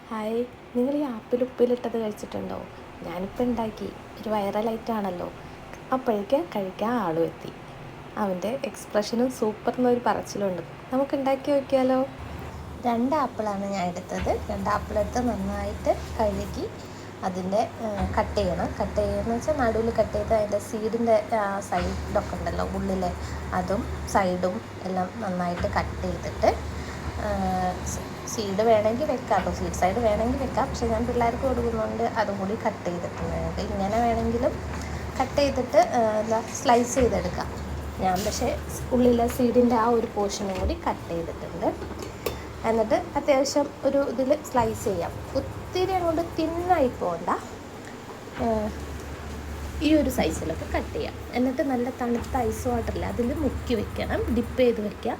Hi, നിങ്ങൾ ഈ ആപ്പിൽ ഉപ്പിലിട്ടത് കഴിച്ചിട്ടുണ്ടോ? ഞാനിപ്പോൾ ഉണ്ടാക്കി, ഒരു വൈറലായിട്ടാണല്ലോ. അപ്പോഴേക്ക് കഴിക്കാൻ ആളും എത്തി. അവൻ്റെ എക്സ്പ്രഷനും സൂപ്പർ എന്നൊരു പറച്ചിലുണ്ട്. നമുക്ക് ഉണ്ടാക്കി നോക്കിയാലോ? 2 ആപ്പിളാണ് ഞാൻ എടുത്തത്. 2 ആപ്പിളെടുത്ത് നന്നായിട്ട് കഴുകി അതിൻ്റെ കട്ട് ചെയ്യണം. കട്ട് ചെയ്യുകയെന്ന് വെച്ചാൽ നടുവിൽ കട്ട് ചെയ്ത് അതിൻ്റെ സീഡിൻ്റെ സൈഡൊക്കെ ഉണ്ടല്ലോ, ഉള്ളിലെ അതും സൈഡും എല്ലാം നന്നായിട്ട് കട്ട് ചെയ്തിട്ട്, സീഡ് വേണമെങ്കിൽ വെക്കാം കേട്ടോ, സീഡ് സൈഡ് വേണമെങ്കിൽ വെക്കാം. പക്ഷേ ഞാൻ പിള്ളേർക്ക് കൊടുക്കുന്നുണ്ട് അതും കൂടി കട്ട് ചെയ്തിട്ടുണ്ട്. ഇങ്ങനെ വേണമെങ്കിലും കട്ട് ചെയ്തിട്ട് സ്ലൈസ് ചെയ്തെടുക്കാം. ഞാൻ പക്ഷേ ഉള്ളിലെ സീഡിൻ്റെ ആ ഒരു പോർഷനും കൂടി കട്ട് ചെയ്തിട്ടുണ്ട്. എന്നിട്ട് അത്യാവശ്യം ഒരു ഇതിൽ സ്ലൈസ് ചെയ്യാം. ഒത്തിരി അങ്ങോട്ട് തിന്നായി പോകണ്ട, ഈ ഒരു സൈസിലൊക്കെ കട്ട് ചെയ്യാം. എന്നിട്ട് നല്ല തണുത്ത ഐസ് വാട്ടറിൽ അതിൽ മുക്കി വെക്കണം, ഡിപ്പ് ചെയ്ത് വെക്കുക.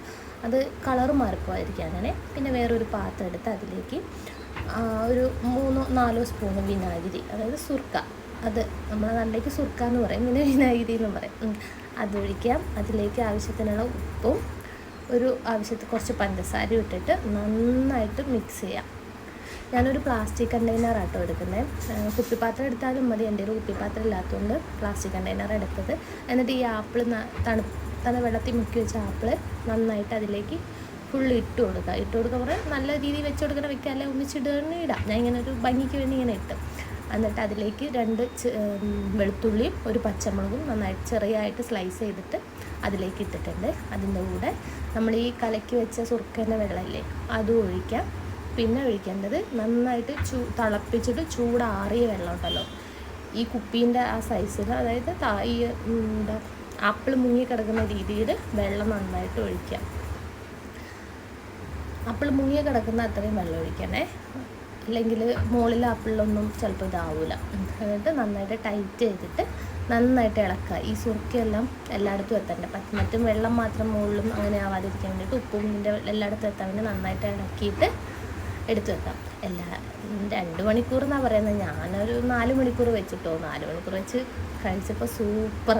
അത് കളർ മാറിപ്പോയിരിക്കും. അങ്ങനെ പിന്നെ വേറൊരു പാത്രം എടുത്ത് അതിലേക്ക് ഒരു 3-4 സ്പൂൺ വിനാഗിരി, അതായത് സുർക്ക, അത് നമ്മളെ നാട്ടിലേക്ക് സുർക്ക എന്ന് പറയും, പിന്നെ വിനാഗിരി എന്ന് പറയും, അതൊഴിക്കാം. അതിലേക്ക് ആവശ്യത്തിനുള്ള ഉപ്പും ആവശ്യത്തിന് കുറച്ച് പഞ്ചസാരയും ഇട്ടിട്ട് നന്നായിട്ട് മിക്സ് ചെയ്യാം. ഞാനൊരു പ്ലാസ്റ്റിക് കണ്ടെയ്നറാട്ടോ എടുക്കുന്നത്. കുപ്പിപ്പാത്രം എടുത്താലും മതി, എൻ്റെ ഒരു കുപ്പിപ്പാത്രം ഇല്ലാത്തതുകൊണ്ട് പ്ലാസ്റ്റിക് കണ്ടെയ്നർ എടുത്തത്. എന്നിട്ട് ഈ ആപ്പിൾ തണുത്ത വെള്ളത്തിൽ മുക്കി വെച്ച ആപ്പിൾ നന്നായിട്ട് അതിലേക്ക് ഫുള്ള് ഇട്ട് കൊടുക്കുക. പറഞ്ഞാൽ നല്ല രീതിയിൽ വെച്ച് കൊടുക്കണം, വെക്കുക, അല്ലെ ഒന്നിച്ചിടുകയാണ് ഇടാം. ഞാൻ ഇങ്ങനെ ഒരു ഭംഗിക്ക് വേണ്ടി ഇങ്ങനെ ഇട്ട്, എന്നിട്ട് അതിലേക്ക് 2 വെളുത്തുള്ളിയും ഒരു പച്ചമുളകും നന്നായിട്ട് ചെറിയായിട്ട് സ്ലൈസ് ചെയ്തിട്ട് അതിലേക്ക് ഇട്ടിട്ടുണ്ട്. അതിൻ്റെ കൂടെ നമ്മൾ ഈ കലക്കി വെച്ച സുർക്കേൻ്റെ വെള്ളമില്ലേ, അതും ഒഴിക്കാം. പിന്നെ ഒഴിക്കേണ്ടത് നന്നായിട്ട് തിളപ്പിച്ചിട്ട് ചൂടാറിയ വെള്ളം ഉണ്ടല്ലോ, ഈ കുപ്പീൻ്റെ ആ സൈസിൽ, അതായത് ഈ ആപ്പിൾ മുങ്ങി കിടക്കുന്ന രീതിയിൽ വെള്ളം നന്നായിട്ട് ഒഴിക്കാം. ആപ്പിൾ മുങ്ങി കിടക്കുന്ന അത്രയും വെള്ളം ഒഴിക്കണേ, അല്ലെങ്കിൽ മുകളിൽ ആപ്പിളിലൊന്നും ചിലപ്പോൾ ഇതാവില്ല. എന്നിട്ട് നന്നായിട്ട് ടൈറ്റ് ചെയ്തിട്ട് നന്നായിട്ട് ഇളക്കുക. ഈ സുർക്കയെല്ലാം എല്ലായിടത്തും എത്തണ്ടേ, മറ്റും വെള്ളം മാത്രം മുകളിലും അങ്ങനെ ആവാതിരിക്കാൻ വേണ്ടിയിട്ട് ഉപ്പും ഇതിൻ്റെ എല്ലായിടത്തും എത്താൻ വേണ്ടി നന്നായിട്ട് ഇളക്കിയിട്ട് എടുത്തു വെക്കാം. 2 മണിക്കൂർ എന്നാണ് പറയുന്നത്, ഞാനൊരു 4 മണിക്കൂർ വെച്ചിട്ടോ, 4 മണിക്കൂർ വെച്ച് കഴിച്ചപ്പോൾ സൂപ്പർ.